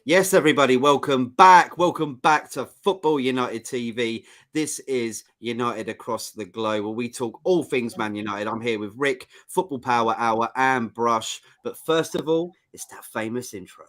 Yes, everybody, welcome back. Welcome back to Football United TV. This is United Across the Globe, where we talk all things Man United. I'm here with Rick, Football Power Hour, and Brush. But first of all, it's that famous intro.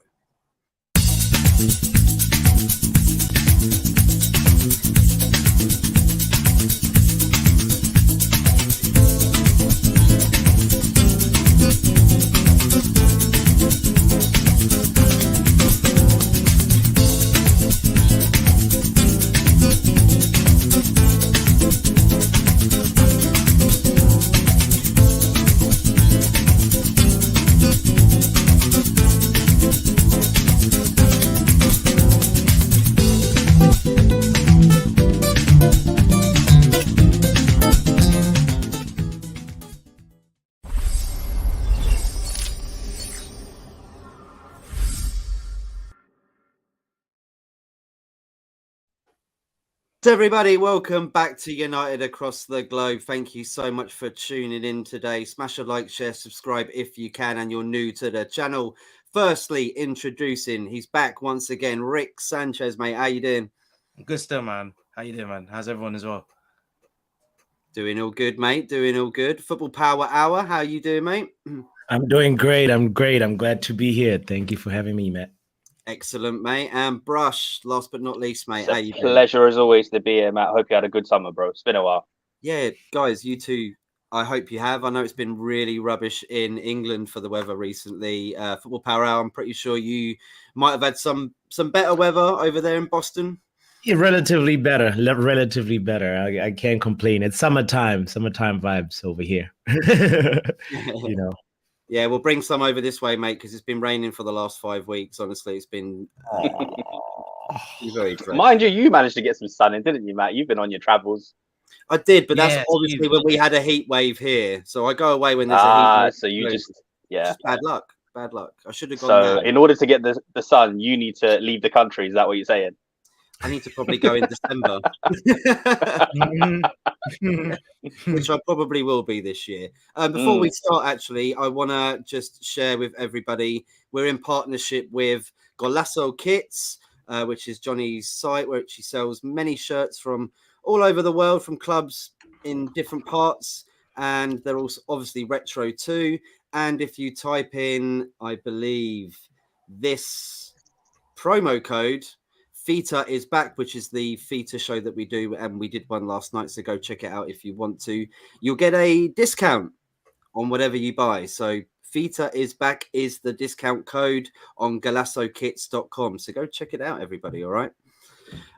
Everybody, welcome back to United Across the Globe. Thank you so much for tuning in today. Smash a like, share, subscribe if you can, and you're new to the channel. Firstly, introducing, he's back once again, Rick Sanchez, mate. How you doing? Good still, man. How you doing, man? How's everyone as well? Doing all good, mate. Doing all good. Football Power Hour, how you doing, mate? I'm doing great. I'm glad to be here. Thank you for having me, Matt. Excellent, mate. And Brush, last but not least, mate. It's a pleasure as always to be here, Matt. Hope you had a good summer, bro. It's been a while. Yeah, guys, you too. I hope you have. I know it's been really rubbish in England for the weather recently. Football Power Hour, I'm pretty sure you might have had some better weather over there in Boston. Yeah, relatively better. I can't complain. It's summertime vibes over here. You know. Yeah, we'll bring some over this way, mate, because it's been raining for the last 5 weeks. Honestly, it's been very dreadful. Mind you managed to get some sun in, didn't you, Matt? You've been on your travels. I did, but that's obviously when we had a heat wave here. So I go away when there's a heat wave. So you just bad luck. Bad luck. I should have gone. So in order to get the sun, you need to leave the country. Is that what you're saying? I need to probably go in December, which I probably will be this year. Before we start, actually, I want to just share with everybody, we're in partnership with Golasso Kits, which is Johnny's site where she sells many shirts from all over the world, from clubs in different parts. And they're also obviously retro too. And if you type in, I believe, this promo code, Feta is back, which is the Feta show that we do, and we did one last night, so go check it out if you want to. You'll get a discount on whatever you buy. So Feta is back is the discount code on golassokits.com. So go check it out, everybody, all right?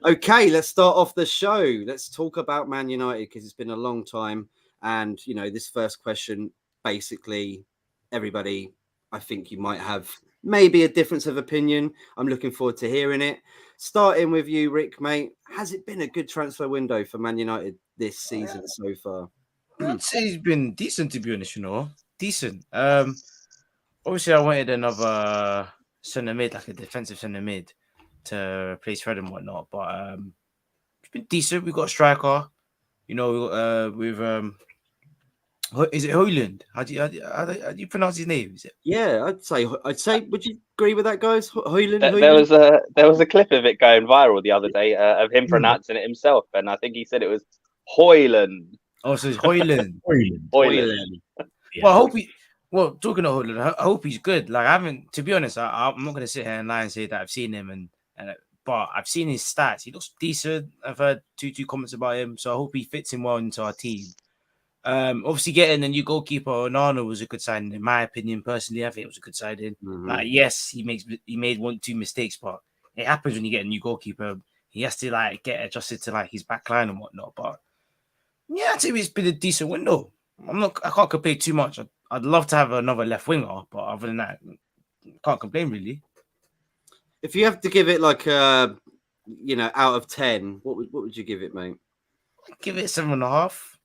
Okay, let's start off the show. Let's talk about Man United, because it's been a long time. And, you know, this first question, basically, everybody, I think you might have maybe a difference of opinion. I'm looking forward to hearing it. Starting with you, Rick, mate. Has it been a good transfer window for Man United this season so far? I'd say it's been decent, to be honest, Decent. Obviously, I wanted another centre mid, like a defensive centre mid, to replace Fred and whatnot. But it's been decent. We got a striker, with is it Haaland? How do you pronounce his name? Is it? Yeah, I'd say. Would you agree with that, guys? Haaland. There was a clip of it going viral the other day of him pronouncing it himself, and I think he said it was Haaland. Oh, so it's Haaland. Haaland. Yeah. Well, talking of Haaland, I hope he's good. Like, to be honest, I'm not going to sit here and lie and say that I've seen him, but I've seen his stats. He looks decent. I've heard two comments about him, so I hope he fits in well into our team. Obviously, getting a new goalkeeper, Onana, was a good signing, in my opinion. Personally, I think it was a good signing. Like, yes, he made 1-2 mistakes, but it happens when you get a new goalkeeper. He has to get adjusted to his back line and whatnot. But yeah, I'd say it's been a decent window. I can't complain too much. I'd love to have another left winger, but other than that, can't complain really. If you have to give it out of 10, what would you give it, mate? I'd give it 7.5.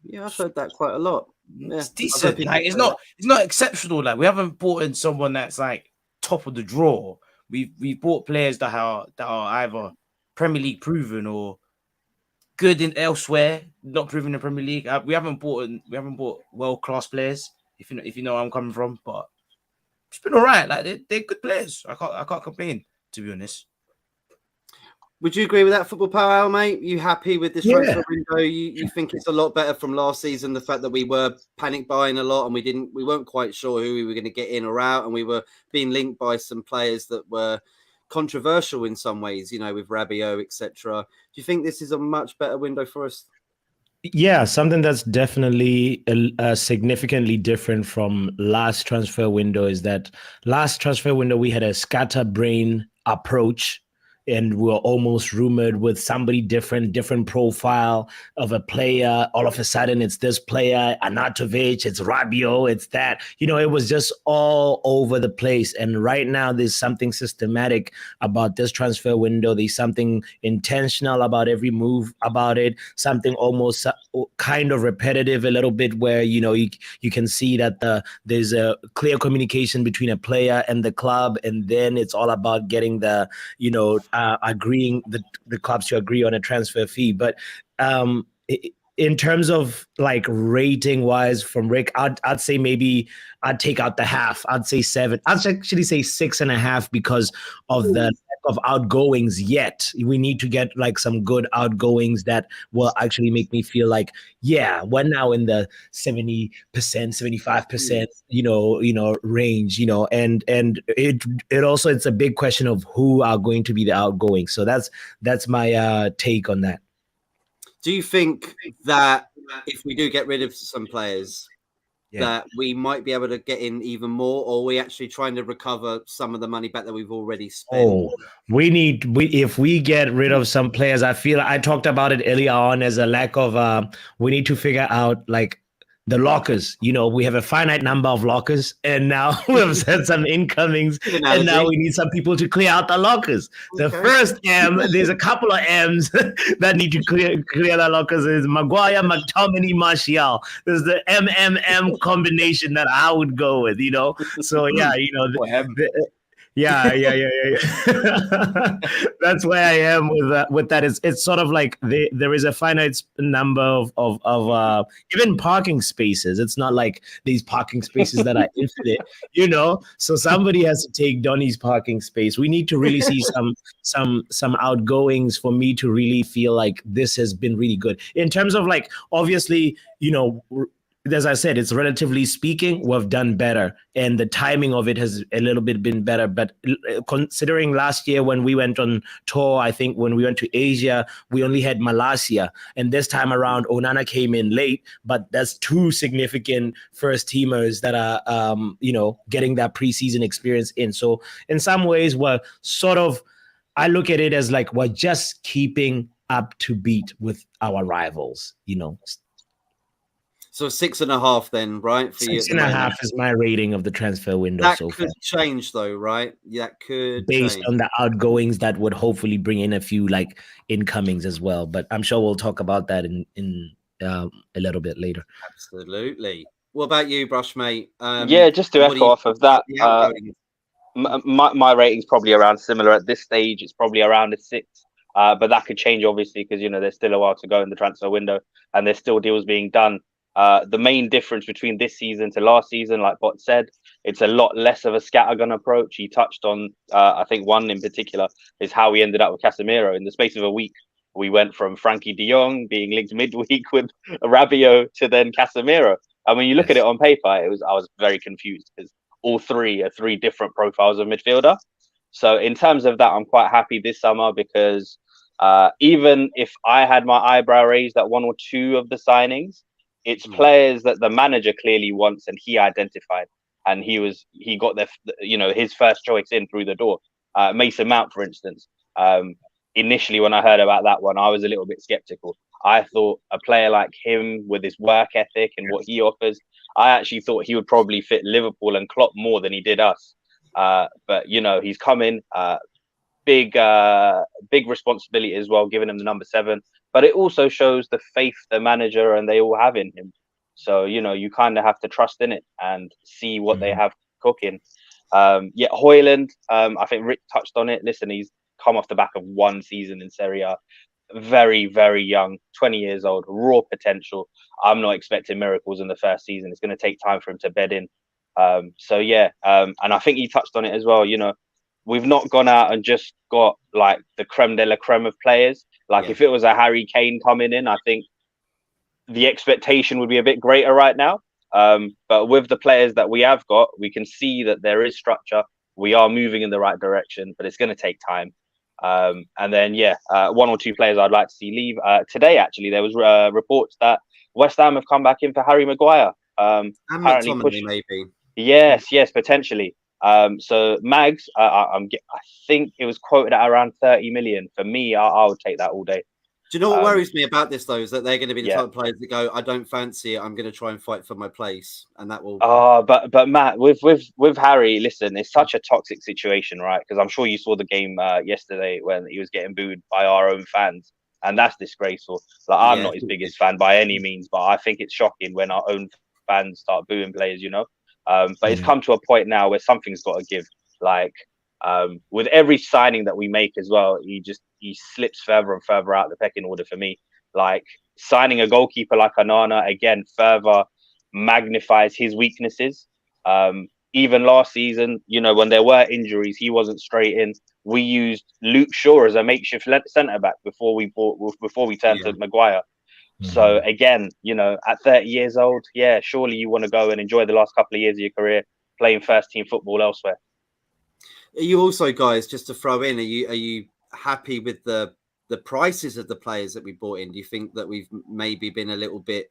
Yeah, I've heard that quite a lot. Yeah, it's decent. It's not exceptional. We haven't brought in someone that's top of the draw. We've bought players that are either Premier League proven or good in elsewhere, not proven in Premier League. We haven't bought world class players. If you know where I'm coming from, but it's been all right. Like they're good players. I can't complain, to be honest. Would you agree with that, Football Power Hour, mate? You happy with this transfer window? You think it's a lot better from last season? The fact that we were panic buying a lot and we weren't quite sure who we were going to get in or out, and we were being linked by some players that were controversial in some ways, you know, with Rabiot, etc. Do you think this is a much better window for us? Yeah, something that's definitely significantly different from last transfer window is that last transfer window we had a scatterbrain approach, and we were almost rumored with somebody different profile of a player. All of a sudden, it's this player, Anatovic, it's Rabiot, it's that. You know, it was just all over the place. And right now, there's something systematic about this transfer window. There's something intentional about every move about it, something almost kind of repetitive a little bit, where, you know, you can see that there's a clear communication between a player and the club, and then it's all about getting the, you know, agreeing the clubs to agree on a transfer fee. But in terms of like rating wise from Rick, I'd say maybe I'd take out the half. I'd say 7. I'd actually say 6.5 because of the lack of outgoings yet. We need to get like some good outgoings that will actually make me feel like, yeah, we're now in the 70%, 75%, you know, range, you know, and it also, it's a big question of who are going to be the outgoings. So that's my take on that. Do you think that if we do get rid of some players, that we might be able to get in even more, or are we actually trying to recover some of the money back that we've already spent? Oh, if we get rid of some players, I feel I talked about it earlier on as a lack of, we need to figure out like the lockers. You know, we have a finite number of lockers, and now we've had some incomings, and now we need some people to clear out the lockers. The first M, there's a couple of M's that need to clear the lockers. Is Maguire, McTominay, Martial. There's the MMM combination that I would go with, you know. So yeah, you know, yeah. That's where I am with that. It's sort of like there is a finite number of even parking spaces. It's not like these parking spaces that are infinite, you know. So somebody has to take Donny's parking space. We need to really see some outgoings for me to really feel like this has been really good in terms of like, obviously, you know, as I said, it's relatively speaking, we've done better, and the timing of it has a little bit been better. But considering last year when we went on tour, I think when we went to Asia, we only had Malaysia, and this time around, Onana came in late. But that's 2 significant first teamers that are, you know, getting that preseason experience in. So in some ways, we're sort of, I look at it as like we're just keeping up to beat with our rivals, you know. So 6.5 then, right? For 6.5 is my rating of the transfer window that so far. That could change though, right? That could based change on the outgoings that would hopefully bring in a few like incomings as well. But I'm sure we'll talk about that in a little bit later. Absolutely. What about you, Brushmate? Yeah, just to echo off of that, my rating's probably around similar at this stage. It's probably around a 6. But that could change obviously because, you know, there's still a while to go in the transfer window and there's still deals being done. The main difference between this season to last season, like Bot said, it's a lot less of a scattergun approach. He touched on, I think one in particular is how we ended up with Casemiro. In the space of a week, we went from Frankie de Jong being linked midweek with Rabiot to then Casemiro. And when you look at it on paper, I was very confused because all 3 are 3 different profiles of midfielder. So in terms of that, I'm quite happy this summer because even if I had my eyebrow raised at 1 or 2 of the signings, it's players that the manager clearly wants and he identified, and he got his first choice in through the door. Mason Mount, for instance. Initially, when I heard about that one, I was a little bit skeptical. I thought a player like him with his work ethic and what he offers, I actually thought he would probably fit Liverpool and Klopp more than he did us. But you know, he's coming. Big responsibility as well, giving him the number 7. But it also shows the faith the manager and they all have in him. So, you know, you kind of have to trust in it and see what they have cooking. Haaland, I think Rick touched on it. Listen, he's come off the back of 1 season in Serie A. Very, very young, 20 years old, raw potential. I'm not expecting miracles in the first season. It's going to take time for him to bed in. So yeah, and I think he touched on it as well. You know, we've not gone out and just got like the creme de la creme of players. Like if it was a Harry Kane coming in, I think the expectation would be a bit greater right now. But with the players that we have got, we can see that there is structure. We are moving in the right direction, but it's going to take time. And then, one or two players I'd like to see leave. Today, actually, there was reports that West Ham have come back in for Harry Maguire. And McTominay, maybe. Yes, potentially. So Mags, I think it was quoted at around 30 million. For me, I would take that all day. Do you know what worries me about this, though, is that they're going to be the type of players that go, I don't fancy it, I'm going to try and fight for my place. And that will... But Matt, with Harry, listen, it's such a toxic situation, right? Because I'm sure you saw the game yesterday when he was getting booed by our own fans. And that's disgraceful. Like, I'm not his biggest fan by any means, but I think it's shocking when our own fans start booing players, you know? But it's come to a point now where something's got to give. Like, with every signing that we make as well, he slips further and further out the pecking order for me. Like signing a goalkeeper like Onana again further magnifies his weaknesses. Even last season, you know, when there were injuries, he wasn't straight in. We used Luke Shaw as a makeshift centre back before we turned to Maguire. So again, you know, at 30 years old, surely you want to go and enjoy the last couple of years of your career playing first team football elsewhere. Are you also, guys, just to throw in, are you happy with the prices of the players that we bought in? Do you think that we've maybe been a little bit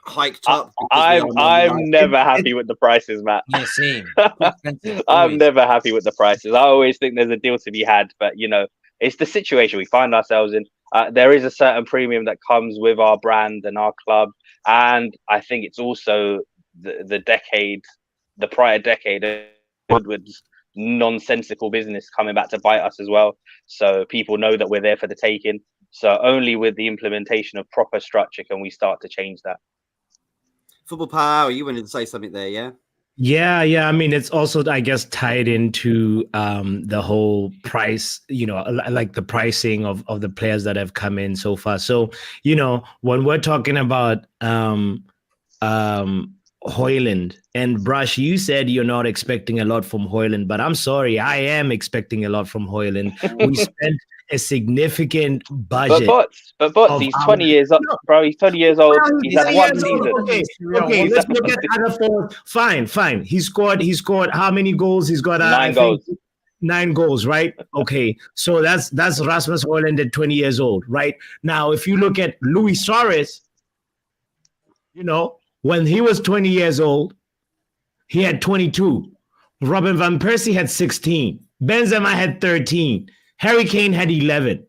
hiked up? I'm never happy with the prices, Matt. Yeah, same. I'm never happy with the prices. I always think there's a deal to be had, but you know, it's the situation we find ourselves in. There is a certain premium that comes with our brand and our club, and I think it's also the prior decade of Woodward's nonsensical business coming back to bite us as well. So people know that we're there for the taking. So only with the implementation of proper structure can we start to change that. Football Power, you wanted to say something there, yeah? Yeah. I mean, it's also, I guess, tied into the whole price, you know, like the pricing of the players that have come in so far. So, you know, when we're talking about Haaland and Brush, you said you're not expecting a lot from Haaland, but I'm sorry, I am expecting a lot from Haaland. We spent a significant budget. But he's 20 years old, bro. He's 20 years old. He's had one season. Okay, let's look at other forwards. Fine. He scored how many goals? He's got 9 goals. 9 goals, right? Okay, so that's Rasmus Haaland at 20 years old, right? Now, if you look at Luis Suarez, you know, when he was 20 years old, he had 22. Robin van Persie had 16. Benzema had 13. Harry Kane had 11.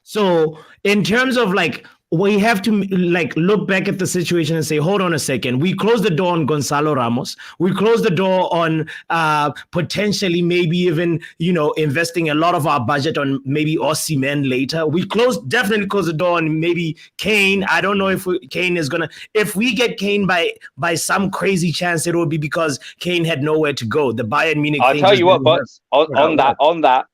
So in terms of like, we have to like look back at the situation and say, hold on a second. We closed the door on Gonzalo Ramos. We closed the door on potentially maybe even, you know, investing a lot of our budget on maybe Osimhen later. We definitely closed the door on maybe Kane. I don't know if Kane is gonna. If we get Kane by some crazy chance, it will be because Kane had nowhere to go. The Bayern Munich. I'll tell you what, but on that,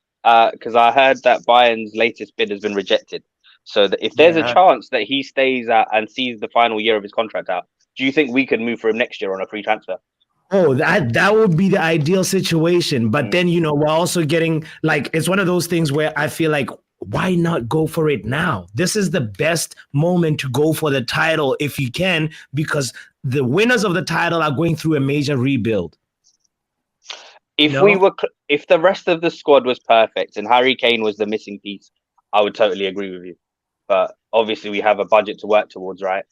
because I heard that Bayern's latest bid has been rejected. So that if there's a chance that he stays and sees the final year of his contract out, do you think we could move for him next year on a free transfer? Oh, that would be the ideal situation. But then, you know, we're also getting like, it's one of those things where I feel like, why not go for it now? This is the best moment to go for the title if you can, because the winners of the title are going through a major rebuild. If the rest of the squad was perfect and Harry Kane was the missing piece, I would totally agree with you. But obviously we have a budget to work towards, right?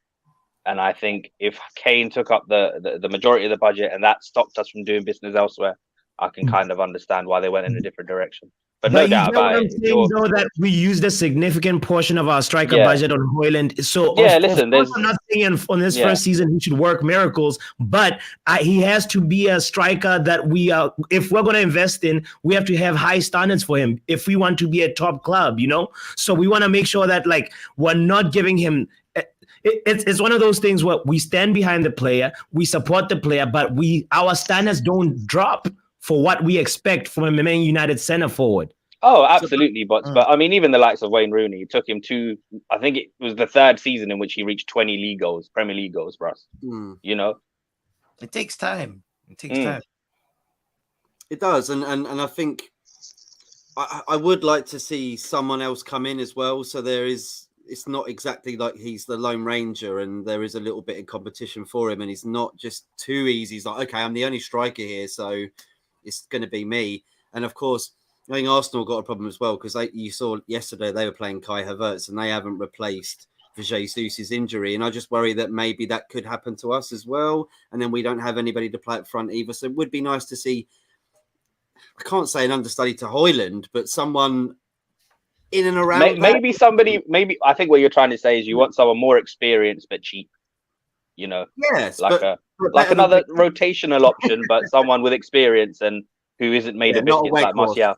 And I think if Kane took up the majority of the budget and that stopped us from doing business elsewhere, I can kind of understand why they went in a different direction. But no doubt about it. Saying, though, that we used a significant portion of our striker budget on Haaland. So listen, I'm not saying on this first season he should work miracles, but he has to be a striker that if we're going to invest in, we have to have high standards for him if we want to be a top club, you know? So we want to make sure that like we're not giving him. It's one of those things where we stand behind the player, we support the player, but our standards don't drop for what we expect from a Man United centre forward. Oh, absolutely. But I mean, even the likes of Wayne Rooney, it took him I think it was the 3rd season in which he reached 20 Premier League goals for us, you know? It takes time. It takes time. It does, and I think I would like to see someone else come in as well. So it's not exactly like he's the Lone Ranger, and there is a little bit of competition for him, and he's not just too easy. He's like, okay, I'm the only striker here, so it's going to be me. And of course, I think Arsenal got a problem as well, because you saw yesterday they were playing Kai Havertz, and they haven't replaced for Jesus' injury. And I just worry that maybe that could happen to us as well, and then we don't have anybody to play up front either. So it would be nice to see, I can't say an understudy to Haaland, but someone in and around. Maybe somebody. Maybe I think what you're trying to say is you want someone more experienced but cheap. You know, yes, like another rotational option, but someone with experience and who isn't made of biscuits like Martial.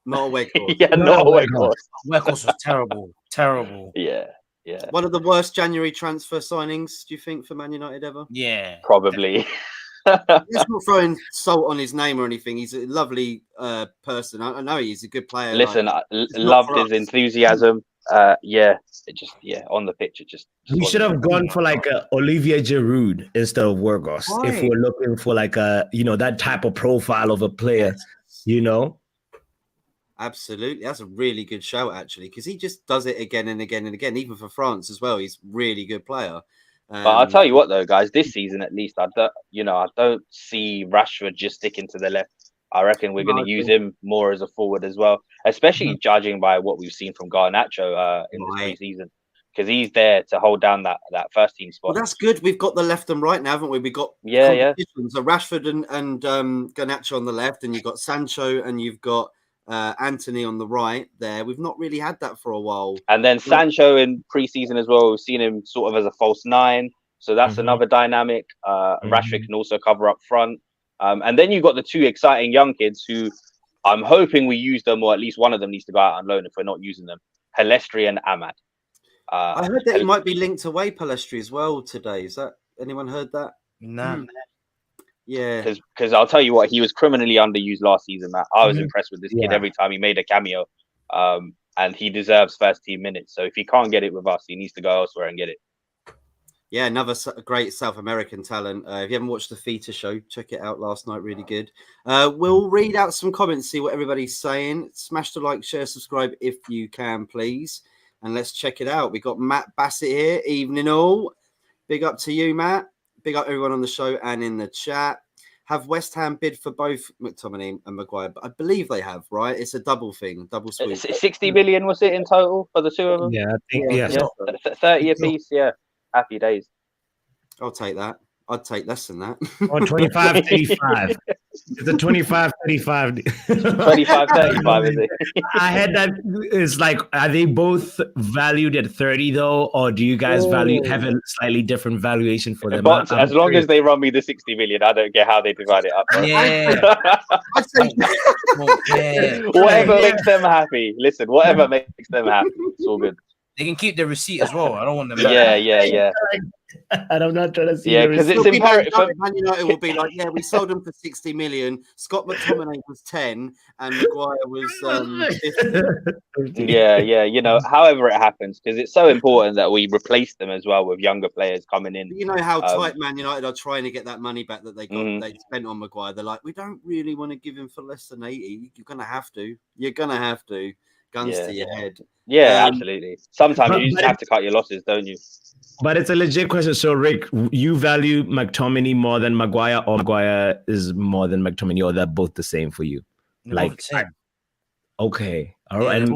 Not a Weghorst. Yeah, not a Weghorst. Weghorst was terrible. Yeah. One of the worst January transfer signings, do you think, for Man United ever? Yeah, probably. He's not throwing salt on his name or anything. He's a lovely person. I know he's a good player. Listen, I loved his enthusiasm. On the pitch, it just we should have gone for like Olivier Giroud instead of Weghorst if we're looking for like that type of profile of a player. Absolutely, that's a really good shout actually, because he just does it again and again and again. Even for France as well, he's a really good player. But I'll tell you what, though, guys, this season at least, I don't see Rashford just sticking to the left. I reckon we're going to use him more as a forward as well, especially judging by what we've seen from Garnacho in this pre-season, because he's there to hold down that first team spot. Well, that's good. We've got the left and right now, haven't we? We've got So Rashford and Garnacho on the left, and you've got Sancho and you've got Antony on the right there. We've not really had that for a while. And then Sancho in pre-season as well, we've seen him sort of as a false nine, so that's another dynamic. Rashford can also cover up front, and then you've got the two exciting young kids who I'm hoping we use them, or at least one of them needs to go out on loan if we're not using them. Pellistri and Ahmad. I heard that he might be linked away Pellistri as well today. Is that anyone heard that? No. Yeah, because I'll tell you what, he was criminally underused last season, Matt. I was impressed with this kid every time he made a cameo, and he deserves first team minutes. So if he can't get it with us, he needs to go elsewhere and get it. Yeah, another great South American talent. If you haven't watched the Feta show, check it out last night. Really good. We'll read out some comments, see what everybody's saying. Smash the like, share, subscribe if you can, please. And let's check it out. We got Matt Bassett here. Evening all. Big up to you, Matt. Big up everyone on the show and in the chat. Have West Ham bid for both McTominay and Maguire? But I believe they have, right? It's a double thing, double sweep. 60 million was it in total for the two of them? Yeah, I think 30 apiece. Yeah, happy days. I'll take that. I'd take less than that. Or 25-35. It's a 25-35. 25-35, is it? I had that. It's like, are they both valued at 30 though, or do you guys have a slightly different valuation for them? But as long as they run me the 60 million, I don't get how they divide it up. Yeah. Whatever makes them happy. Listen, whatever makes them happy. It's all good. They can keep the receipt as well. I don't want them. Yeah. I'm not trying to see. Yeah, because it's imperative. Man United will be like, yeah, we sold them for 60 million. Scott McTominay was 10, and Maguire was 50. Yeah. However it happens, because it's so important that we replace them as well with younger players coming in. You know how tight Man United are trying to get that money back that they spent on Maguire. They're like, we don't really want to give him for less than 80. You're gonna have to. Guns to your head. Yeah, absolutely. Sometimes you just have to cut your losses, don't you? But it's a legit question. So, Rick, you value McTominay more than Maguire, or Maguire is more than McTominay, or they're both the same for you? Okay. All right.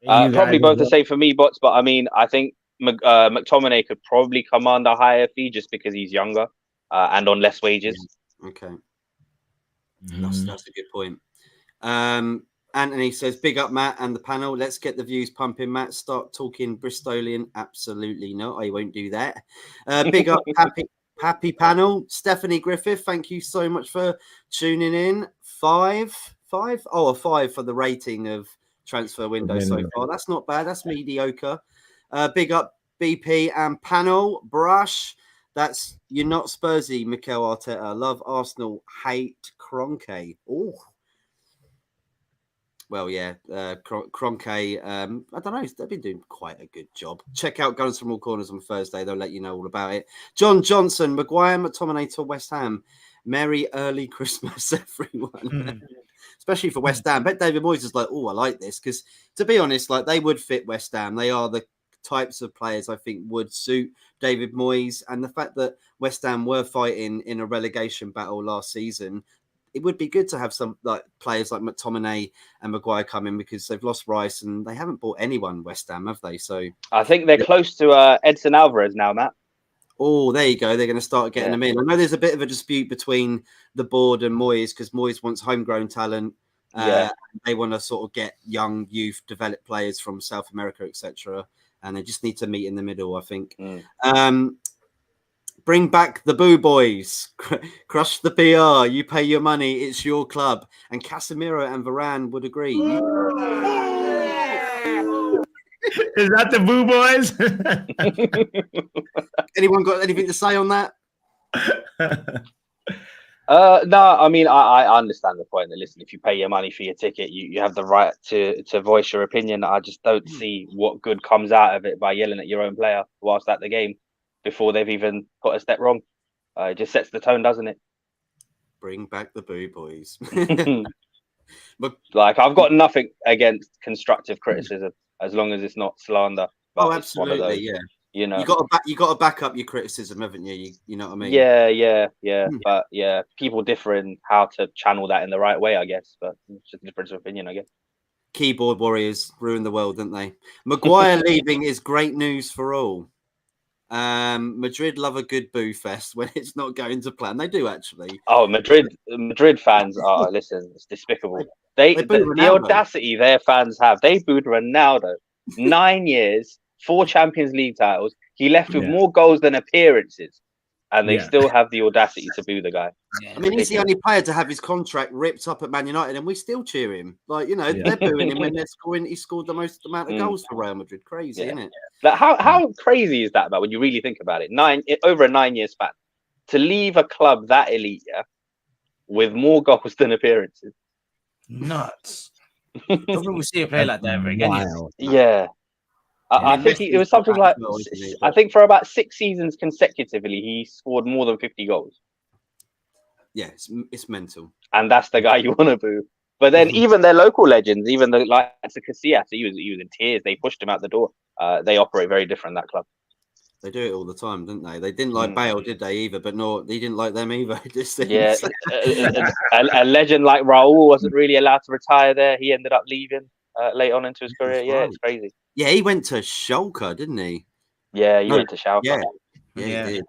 Probably both the same for me, Bots. But I mean, I think McTominay could probably command a higher fee just because he's younger and on less wages. Okay. That's a good point. Anthony says, big up, Matt, and the panel. Let's get the views pumping, Matt. Start talking Bristolian. Absolutely not. I won't do that. Big up, happy panel. Stephanie Griffith, thank you so much for tuning in. 5? Oh, a 5 for the rating of transfer window so far. That's not bad. That's mediocre. Big up, BP and panel. Brush. That's you're not Spursy, Mikel Arteta. Love Arsenal. Hate Kroenke. Oh. Well, yeah, Kroenke, I don't know, they've been doing quite a good job. Check out Guns from All Corners on Thursday. They'll let you know all about it. John Johnson, Maguire, McTominay to West Ham. Merry early Christmas, everyone. Especially for West Ham. Bet David Moyes is like, oh, I like this. Because to be honest, like they would fit West Ham. They are the types of players I think would suit David Moyes. And the fact that West Ham were fighting in a relegation battle last season, it would be good to have some like players like McTominay and Maguire come in, because they've lost Rice and they haven't bought anyone, West Ham, have they? So I think they're close to Edson Alvarez now, Matt. Oh, there you go. They're going to start getting them in. I know there's a bit of a dispute between the board and Moyes, because Moyes wants homegrown talent. They want to sort of get young youth developed players from South America, etc. And they just need to meet in the middle, I think. Bring back the Boo Boys. Crush the PR. You pay your money. It's your club. And Casemiro and Varane would agree. Is that the Boo Boys? Anyone got anything to say on that? No, I mean, I understand the point that, listen, if you pay your money for your ticket, you have the right to voice your opinion. I just don't see what good comes out of it by yelling at your own player whilst at the game before they've even put a step wrong. It just sets the tone, doesn't it? Bring back the Boo Boys. But like, I've got nothing against constructive criticism as long as it's not slander. Oh, absolutely, yeah. You know, you got to back up your criticism, haven't you? You know what I mean? Yeah. But yeah, people differ in how to channel that in the right way, I guess. But it's just a difference of opinion, I guess. Keyboard warriors ruined the world, didn't they? Maguire leaving is great news for all. Madrid love a good boo fest when it's not going to plan. They do, actually. Oh, Madrid fans are, listen, it's despicable. The audacity their fans have. They booed Ronaldo. 9 years, 4 Champions League titles. He left with more goals than appearances, and they still have the audacity to boo the guy. I mean, he's the only player to have his contract ripped up at Man United, and we still cheer him. Like, you know, they're booing him when they're scoring. He scored the most amount of goals for Real Madrid. Crazy, isn't it? Like, how crazy is that, about when you really think about it? Over a 9-year span, to leave a club that elite, with more goals than appearances. Nuts. I don't think we'll see a player like that ever again. Yeah. I think it was something like, I think for about 6 seasons consecutively, he scored more than 50 goals. Yeah, it's mental. And that's the guy you want to boo. But then even their local legends, even the likes of Casillas, he was in tears. They pushed him out the door. They operate very different, that club. They do it all the time, don't they? They didn't like Bale, did they, either? But no, he didn't like them either. Yeah, a legend like Raul wasn't really allowed to retire there. He ended up leaving late on into his career. Yeah, it's crazy. Yeah, he went to Schalke, didn't he? Yeah, he went to Schalke. Yeah, he did.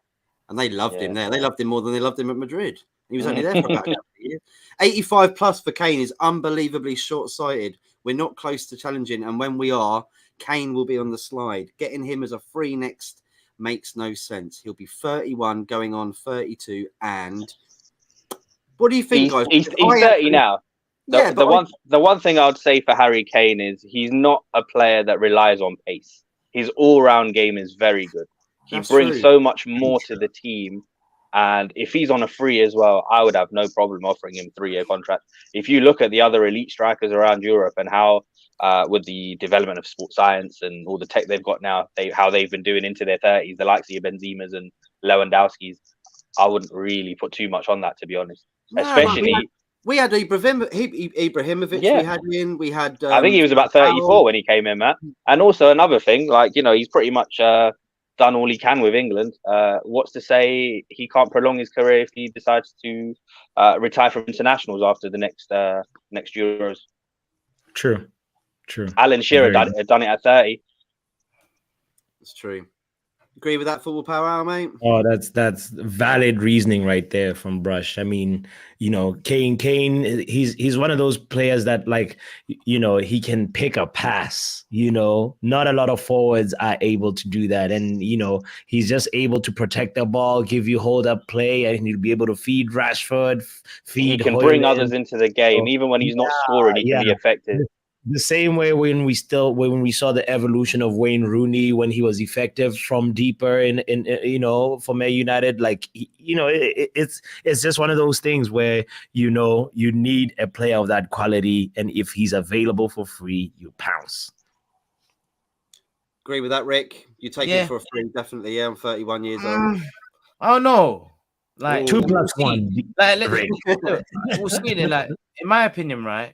And they loved him there. They loved him more than they loved him at Madrid. He was only there for about a couple of years. 85 plus for Kane is unbelievably short-sighted. We're not close to challenging, and when we are, Kane will be on the slide. Getting him as a free next makes no sense. He'll be 31, going on 32, and what do you think, guys? He's 30 now. The one thing I would say for Harry Kane is he's not a player that relies on pace. His all-round game is very good. He brings so much more to the team. And if he's on a free as well, I would have no problem offering him a 3-year contract. If you look at the other elite strikers around Europe and how, with the development of sports science and all the tech they've got now, how they've been doing into their 30s, the likes of your Benzemas and Lewandowski's, I wouldn't really put too much on that, to be honest. Especially... We had Ibrahimovic. Yeah. We had. I think he was about 34 when he came in, Matt. And also another thing, like, you know, he's pretty much done all he can with England. What's to say he can't prolong his career if he decides to retire from internationals after the next Euros? True. Alan Shearer had done it at 30. That's true. Agree with that, football power hour, mate? Oh, that's valid reasoning right there from Brush. I mean, you know, Kane, he's one of those players that, like, you know, he can pick a pass. You know, not a lot of forwards are able to do that, and you know, he's just able to protect the ball, give you hold up play, and he'll be able to feed Rashford. He can bring others into the game, even when he's not scoring. He can be effective. the same way when we saw the evolution of Wayne Rooney when he was effective from deeper in for Man United, like it's just one of those things where you need a player of that quality, and if he's available for free, you pounce. Agree with that, Rick? You take him for a free, definitely. Yeah, I'm 31 years old. I don't know. Like 2 + 1. Like we'll see it. Like in my opinion, right?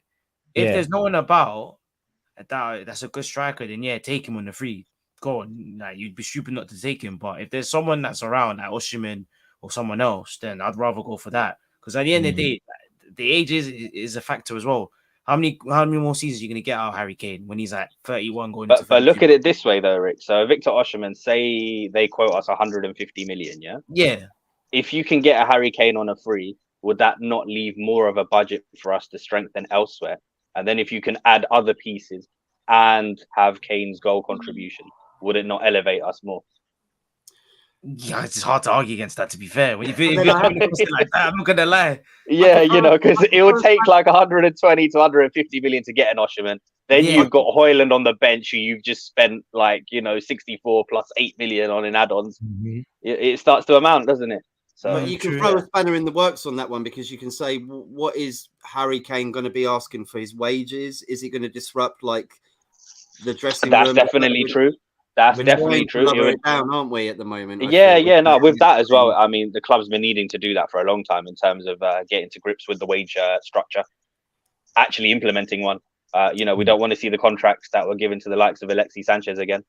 If there's no one about that's a good striker, then take him on the free. Go on. Like you'd be stupid not to take him. But if there's someone that's around, like Osimhen or someone else, then I'd rather go for that. Because at the end of the day, the age is a factor as well. How many more seasons are you going to get out of Harry Kane when he's like 31 going into 32? But look at it this way, though, Rick. So Victor Osimhen, say they quote us 150 million, yeah? Yeah. If you can get a Harry Kane on a free, would that not leave more of a budget for us to strengthen elsewhere? And then if you can add other pieces and have Kane's goal contribution, would it not elevate us more? Yeah, it's hard to argue against that, to be fair. When if you're having a question like that, I'm not gonna lie. Yeah, because it would take like 120 to 150 million to get an Osimhen. Then you've got Haaland on the bench, who you've just spent 64 plus 8 million on in add-ons. Mm-hmm. It starts to amount, doesn't it? So but you can throw a spanner in the works on that one, because you can say, what is Harry Kane going to be asking for his wages? Is he going to disrupt the dressing room? That's definitely true. That's definitely true. We're down, aren't we, at the moment? No, with that as well. I mean, the club's been needing to do that for a long time in terms of getting to grips with the wage structure, actually implementing one. We don't want to see the contracts that were given to the likes of Alexis Sanchez again.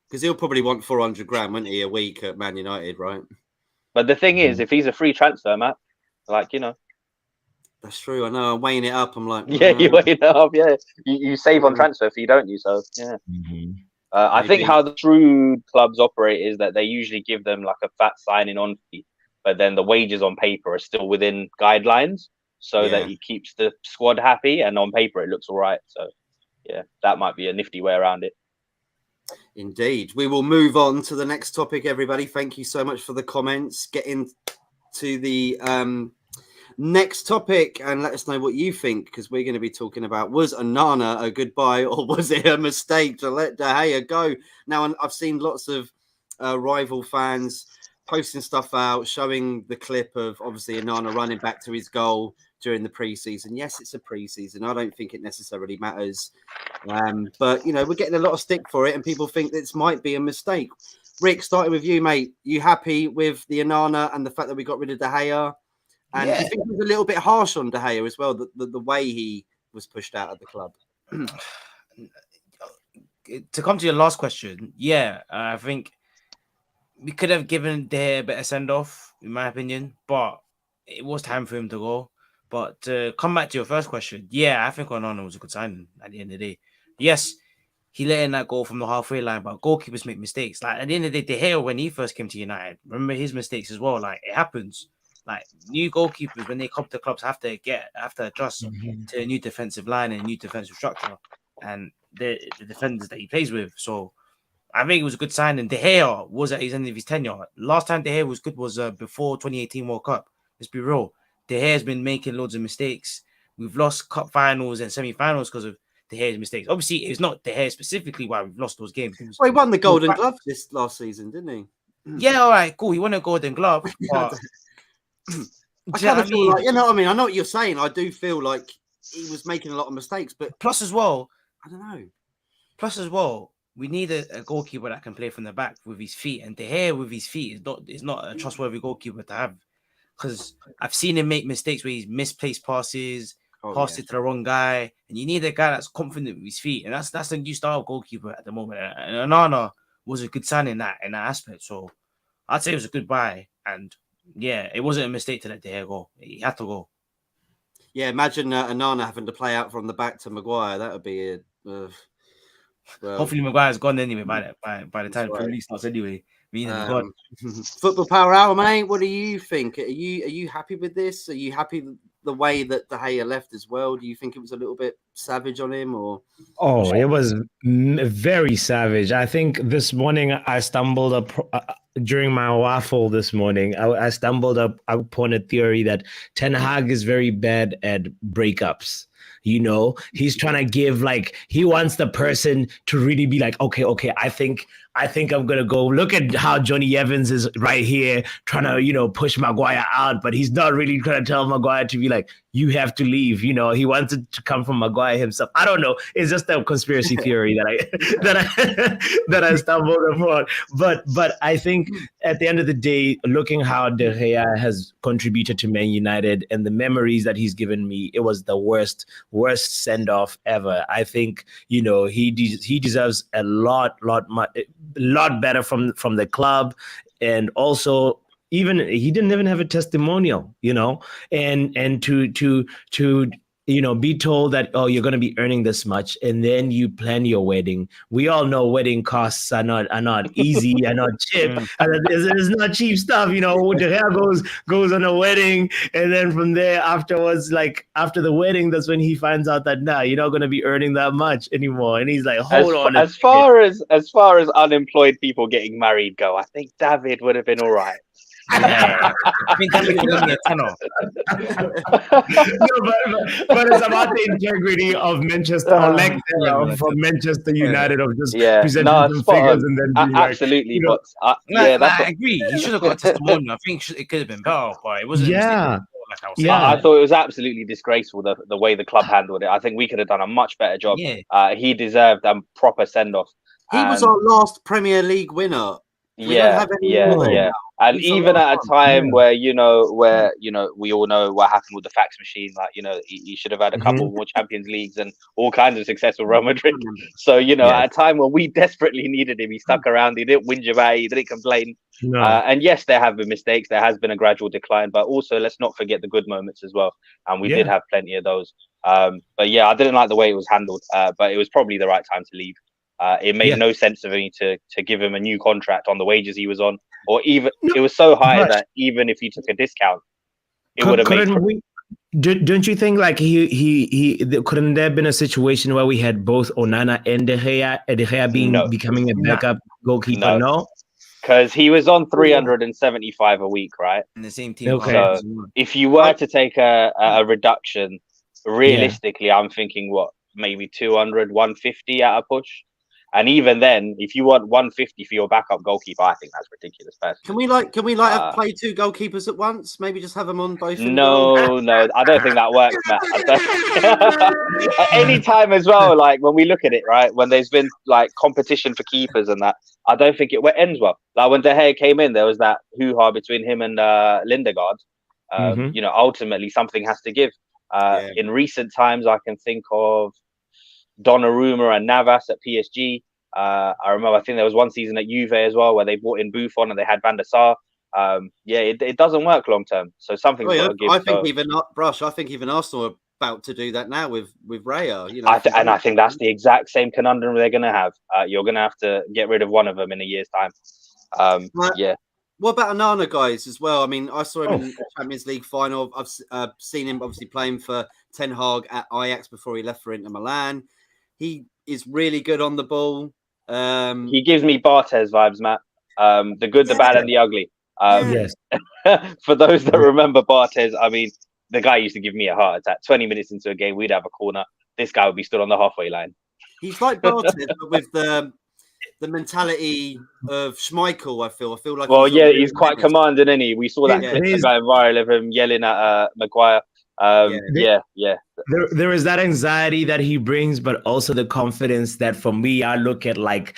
Because he'll probably want 400 grand, won't he, a week at Man United, right? But the thing is, if he's a free transfer, Matt, That's true. I know. I'm weighing it up. I'm like, yeah, you weigh it up. Yeah, you save on transfer fee, don't you? So yeah. Mm-hmm. I think how the true clubs operate is that they usually give them like a fat signing on fee, but then the wages on paper are still within guidelines, so that it keeps the squad happy, and on paper it looks all right. So yeah, that might be a nifty way around it. Indeed. We will move on to the next topic, everybody. Thank you so much for the comments. Get into the next topic and let us know what you think, because we're going to be talking about, was Onana a good buy, or was it a mistake to let De Gea go? Now, I've seen lots of rival fans posting stuff out, showing the clip of obviously Onana running back to his goal during the preseason. Yes, it's a preseason. I don't think it necessarily matters. But, we're getting a lot of stick for it, and people think this might be a mistake. Rick, starting with you, mate. You happy with the Onana and the fact that we got rid of De Gea? And do you think it was a little bit harsh on De Gea as well, the way he was pushed out of the club? To come to your last question, I think we could have given De Gea a better send-off, in my opinion, but it was time for him to go. But to come back to your first question, I think Onana was a good signing at the end of the day. Yes, he let in that goal from the halfway line, but goalkeepers make mistakes. Like, at the end of the day, De Gea, when he first came to United, remember his mistakes as well. Like, it happens. Like, new goalkeepers, when they come to clubs, have to adjust to a new defensive line and a new defensive structure, and the defenders that he plays with. So I think it was a good signing. De Gea was at his end of his tenure. Last time De Gea was good was before 2018 World Cup. Let's be real. De Gea's been making loads of mistakes. We've lost cup finals and semi-finals because of De Gea's mistakes. Obviously, it's not De Gea specifically why we've lost those games. Well, he won the Golden Glove this last season, didn't he? Yeah, all right, cool. He won a Golden Glove, but I kind of feel like, you know what I mean? I know what you're saying. I do feel like he was making a lot of mistakes, but plus as well, I don't know. Plus as well, we need a goalkeeper that can play from the back with his feet, and De Gea with his feet is not a trustworthy goalkeeper to have, because I've seen him make mistakes where he's misplaced passes, passed it to the wrong guy, and you need a guy that's confident with his feet, and that's the new style of goalkeeper at the moment. And Onana was a good sign in that aspect, so I'd say it was a good buy. And it wasn't a mistake to let De Gea go. He had to go. Yeah, imagine Onana having to play out from the back to Maguire. That would be well, hopefully Maguire's gone anyway by the time the release starts anyway. Football Power Hour, mate. What do you think? Are you happy with this? Are you happy with the way that De Gea left as well? Do you think it was a little bit savage on him, or? Oh, it was very savage. I think this morning I stumbled up during my waffle this morning. I stumbled upon a theory that Ten Hag is very bad at breakups. He's trying to give, like, he wants the person to really be like, okay, I think I'm gonna go. Look at how Johnny Evans is right here trying to, push Maguire out, but he's not really trying to tell Maguire to be like, you have to leave. He wants it to come from Maguire himself. I don't know. It's just a conspiracy theory that I stumbled upon. But I think at the end of the day, looking how De Gea has contributed to Man United and the memories that he's given me, it was the worst send off ever. I think he deserves a lot better from the club, and also even he didn't even have a testimonial, and to be told that, oh, you're going to be earning this much, and then you plan your wedding. We all know wedding costs are not easy, are not cheap. It's not cheap stuff. De Gea goes on a wedding, and then from there afterwards, like after the wedding, that's when he finds out that you're not going to be earning that much anymore, and he's like, hold on. As far as unemployed people getting married go, I think David would have been all right. Yeah, I think that would give me a tenor. No, but it's about the integrity of Manchester, from Manchester United, of just presenting some figures and then being absolutely. Like, I agree. He should have got a testimonial. I think it could have been better, but it wasn't. Yeah. I thought it was absolutely disgraceful the way the club handled it. I think we could have done a much better job. Yeah. He deserved a proper send off. He was our last Premier League winner. Yeah. And even at a time where we all know what happened with the fax machine, like, he should have had a couple more Champions Leagues and all kinds of success with Real Madrid. So, at a time when we desperately needed him, he stuck around, he didn't whinge about it, he didn't complain. No. And yes, there have been mistakes, there has been a gradual decline, but also let's not forget the good moments as well. And we did have plenty of those. But yeah, I didn't like the way it was handled, but it was probably the right time to leave. It made no sense of me to give him a new contract on the wages he was on, or even it was so high that even if he took a discount, it would have made. Don't you think, like, he couldn't there have been a situation where we had both Onana and De Gea becoming a backup goalkeeper? No, because he was on 375 a week, right? In the same team. Okay. So if you were to take a reduction, realistically, I'm thinking maybe 200, 150 at a push. And even then, if you want 150 for your backup goalkeeper, I think that's ridiculous. Personally. Can we have play two goalkeepers at once? Maybe just have them on both. No, I don't think that works, Matt. At any time as well, like when we look at it, right, when there's been like competition for keepers and that, I don't think it ends well. Like when De Gea came in, there was that hoo-ha between him and Lindegaard. Ultimately something has to give. In recent times, I can think of Donnarumma and Navas at PSG. I remember, I think there was one season at Juve as well where they brought in Buffon and they had Van der Sar. It doesn't work long term. So something's got to give. I think even Arsenal are about to do that now with Raya. I think that's the exact same conundrum they're going to have. You're going to have to get rid of one of them in a year's time. What about Onana, guys, as well? I mean, I saw him in the Champions League final. I've seen him obviously playing for Ten Hag at Ajax before he left for Inter Milan. He is really good on the ball. He gives me Barthez vibes, Matt. The good, the bad, and the ugly. Yes. For those that remember Barthez, I mean, the guy used to give me a heart attack. 20 minutes into a game, we'd have a corner. This guy would be stood on the halfway line. He's like Barthez, but with the mentality of Schmeichel. I feel like. Well, he's quite commanding, isn't he? We saw that clip going viral of him yelling at Maguire. There is that anxiety that he brings, but also the confidence that, for me, I look at like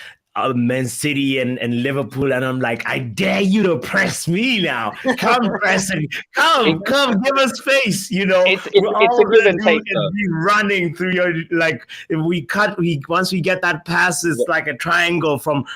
Man City and Liverpool, and I'm like, I dare you to press me now. Come pressing, come, give us space. It's a give and take. Be running through your, like, if once we get that pass, it's like a triangle from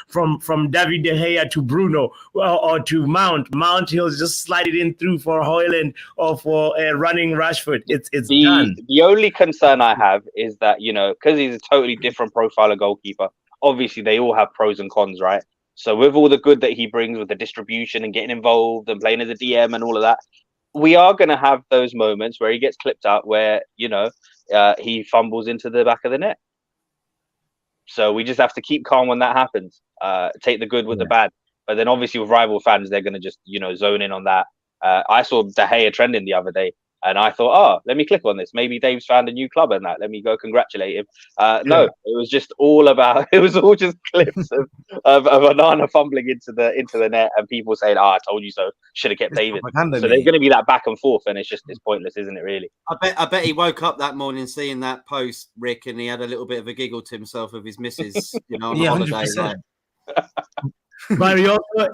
David De Gea to Bruno or to Mount. He'll just slide it in through for Haaland or for running Rashford. It's done. The only concern I have is that, because he's a totally different profile of goalkeeper. Obviously, they all have pros and cons, right? So with all the good that he brings with the distribution and getting involved and playing as a DM and all of that, we are going to have those moments where he gets clipped out where, he fumbles into the back of the net. So we just have to keep calm when that happens. Take the good with the bad. But then obviously with rival fans, they're going to just, zone in on that. I saw De Gea trending the other day. And I thought, oh, let me click on this. Maybe Dave's found a new club and that. Let me go congratulate him. No, it was just all about. It was all just clips of Onana fumbling into the net and people saying, "I told you so. Should have kept David." So there's going to be that back and forth, and it's pointless, isn't it? Really. I bet he woke up that morning seeing that post, Rick, and he had a little bit of a giggle to himself with his missus, on holiday. Like. But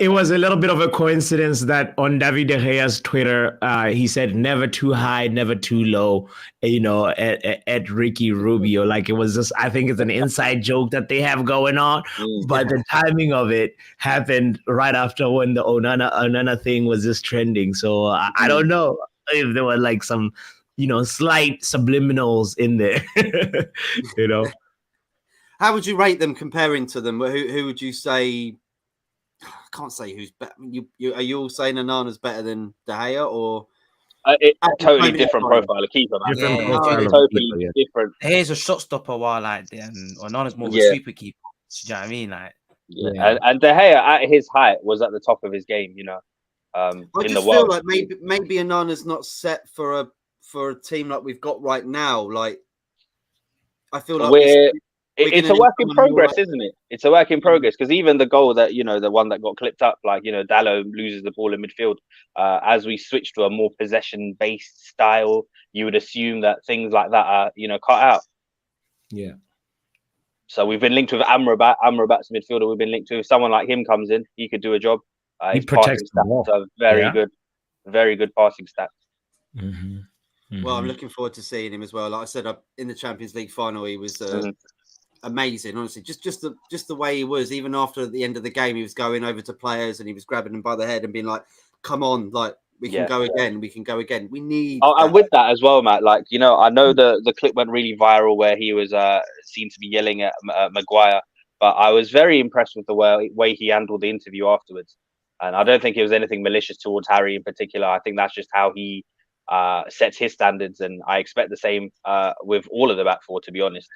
it was a little bit of a coincidence that on David De Gea's Twitter, he said never too high, never too low, at Ricky Rubio. Like, it was just, I think it's an inside joke that they have going on. But the timing of it happened right after when the Onana thing was just trending. So I don't know if there were like some, slight subliminals in there, How would you rate them comparing to them? Who would you say? I can't say who's better. Are you all saying Onana's better than De Gea, or totally different profile of keeper? Totally different. De Gea's a shot stopper, while Onana's more of a sweeper keeper. Do you know what I mean? Like, and De Gea at his height was at the top of his game. I just feel like maybe Onana's not set for a team like we've got right now. Like, I feel like it's a work in progress, isn't it? It's a work in progress, because even the goal that, the one that got clipped up, like, Dallo loses the ball in midfield. As we switch to a more possession-based style, you would assume that things like that are, cut out. Yeah. So we've been linked with Amrabat. Amrabat's midfielder. We've been linked to. If someone like him comes in, he could do a job. He protects the ball. Very good passing stats. Mm-hmm. Mm-hmm. Well, I'm looking forward to seeing him as well. Like I said, in the Champions League final, he was amazing. Honestly, just the way he was. Even after the end of the game, he was going over to players and he was grabbing them by the head and being like, "Come on, like we can go again. We can go again. We need." And with that as well, Matt. Like, I know the clip went really viral where he was seen to be yelling at Maguire, but I was very impressed with the way he handled the interview afterwards. And I don't think it was anything malicious towards Harry in particular. I think that's just how he sets his standards, and I expect the same with all of the back four, to be honest.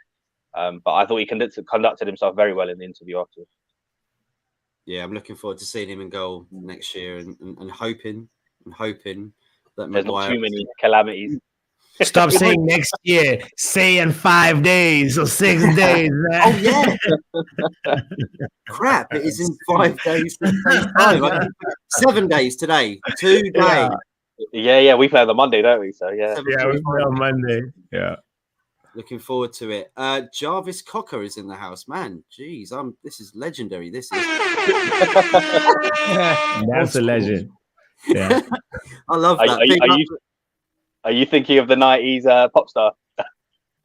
But I thought he conducted himself very well in the interview afterwards. Yeah, I'm looking forward to seeing him in goal next year, and hoping that there's not too many calamities. Stop saying next year. Say in 5 days or 6 days, man. Oh yeah. Crap! It is in 5 days. 7 days today. 2 days. Yeah. We play on the Monday, don't we? So yeah. We play on Monday. Yeah. Looking forward to it. Jarvis Cocker is in the house, man. Jeez, this is legendary. This is. That's a legend. Yeah. I love that. Are you thinking of the 90s pop star?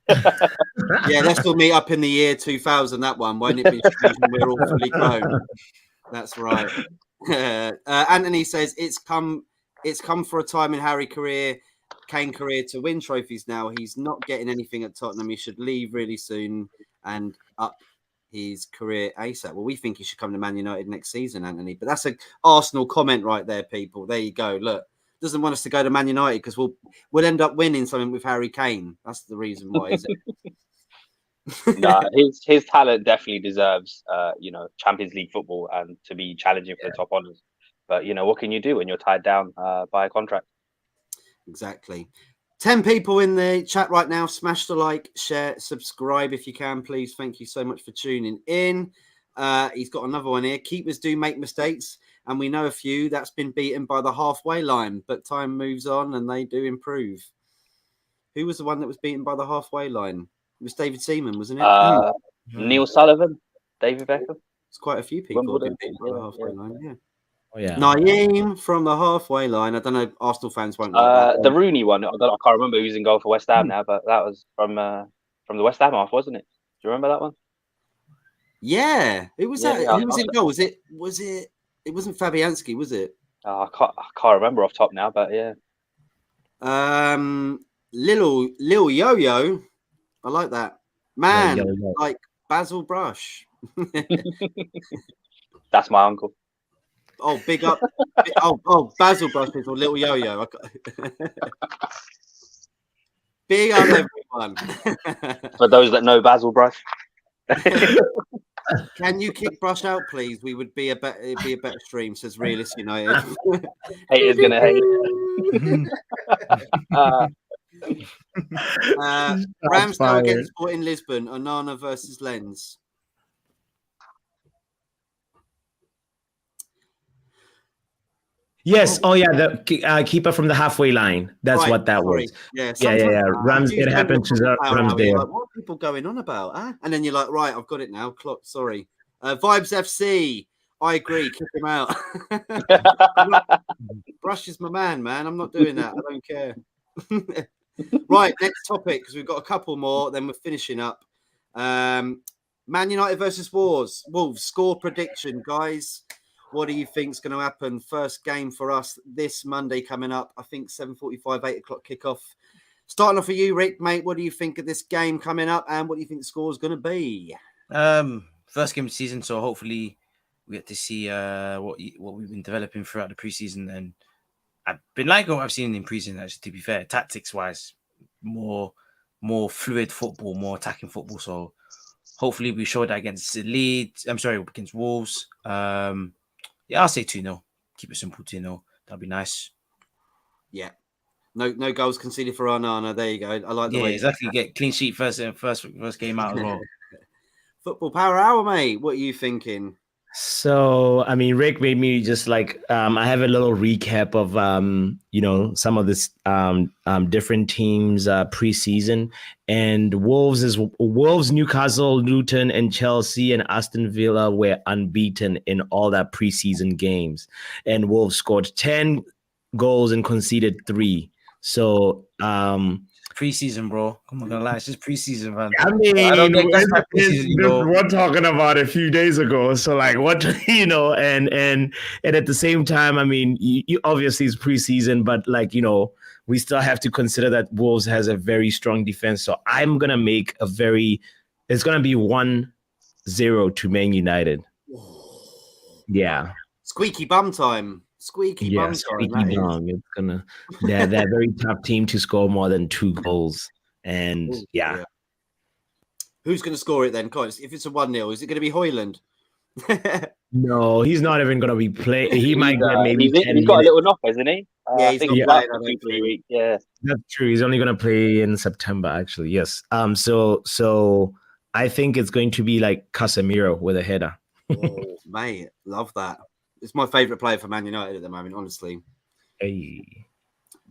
Yeah, let's all meet up in the year 2000. That one, won't it be? We're all fully grown. That's right. Anthony says it's come for a time in Harry Kane career to win trophies. Now he's not getting anything at Tottenham. He should leave really soon and up his career ASAP. Well, we think he should come to Man United next season, Anthony. But that's an Arsenal comment right there, people. There you go. Look. Doesn't want us to go to Man United because we'll end up winning something with Harry Kane. That's the reason why, is it? Nah, his talent definitely deserves Champions League football and to be challenging for the top honours. But what can you do when you're tied down by a contract? Exactly. 10 people in the chat right now. Smash the like, share, subscribe if you can, please. Thank you so much for tuning in. He's got another one here. Keepers do make mistakes. And we know a few that's been beaten by the halfway line, but time moves on and they do improve. Who was the one that was beaten by the halfway line? It was David Seaman, wasn't it? Neil Sullivan, David Beckham. It's quite a few people who have been beaten by the halfway line, yeah. Oh, yeah. Naeem from the halfway line. I don't know, Arsenal fans won't like that. The Rooney one. I can't remember who's in goal for West Ham now, but that was from the West Ham half, wasn't it? Do you remember that one? Yeah. Who was that? Who was in goal? Was it? It wasn't Fabianski, was it? I can't remember off top now, but yeah. Lil Yo-Yo. I like that. Man, like Basil Brush. That's my uncle. Oh, big up. Basil Brush or Little Yo-Yo. Big up, everyone. For those that know Basil Brush. Can you kick Brush out, please? It'd be a better stream, says Realist United. Haters gonna hate. Ramsdale against Sporting Lisbon. Onana versus Lens. Yes. Oh, yeah. The keeper from the halfway line. That's right, what that was. Yeah. Yeah. It happened to Ramsdale. Like, what are people going on about? Huh? And then you're like, right, I've got it now. Clock. Sorry. Vibes FC. I agree. Kick him out. Brush is my man. I'm not doing that. I don't care. Right. Next topic, because we've got a couple more. Then we're finishing up. Man United versus Wolves. Score prediction, guys. What do you think is going to happen? First game for us this Monday coming up. I think 7:45, 8 o'clock kickoff. Starting off with you, Rick, mate. What do you think of this game coming up, and what do you think the score is going to be? First game of the season, so hopefully we get to see what we've been developing throughout the preseason. And I've been liking what I've seen in preseason. Actually, to be fair, tactics-wise, more fluid football, more attacking football. So hopefully we show that against against Wolves. Yeah, I'll say 2-0. Keep it simple, 2-0. That'd be nice. Yeah. No goals conceded for Onana. There you go. I like the way. Exactly. Get clean sheet first game out as well. Football Power Hour, mate. What are you thinking? So, I mean, Rick made me just like, I have a little recap of, some of this different teams preseason. And Wolves, Newcastle, Luton, and Chelsea and Aston Villa were unbeaten in all that preseason games. And Wolves scored 10 goals and conceded 3. So, preseason, bro. I'm not gonna lie, it's just preseason, man. I mean, I don't think that's preseason, we're talking about a few days ago. So, like, what and at the same time, I mean, you obviously it's preseason, but like, we still have to consider that Wolves has a very strong defense. So I'm gonna make it's gonna be 1-0 to Man United. Yeah. Squeaky bum time. Squeaky bum. It's gonna they're a very tough team to score more than 2 goals. And yeah. Who's gonna score it then? If it's a 1-0, is it gonna be Haaland? No, he's not even gonna be playing. He might get maybe he's got a little knock, hasn't he? Yeah, he's got played, for 2-3 weeks. Yeah. That's true. He's only gonna play in September, actually. Yes. So I think it's going to be like Casemiro with a header. Oh, mate, love that. It's my favourite player for Man United at the moment, honestly. Hey.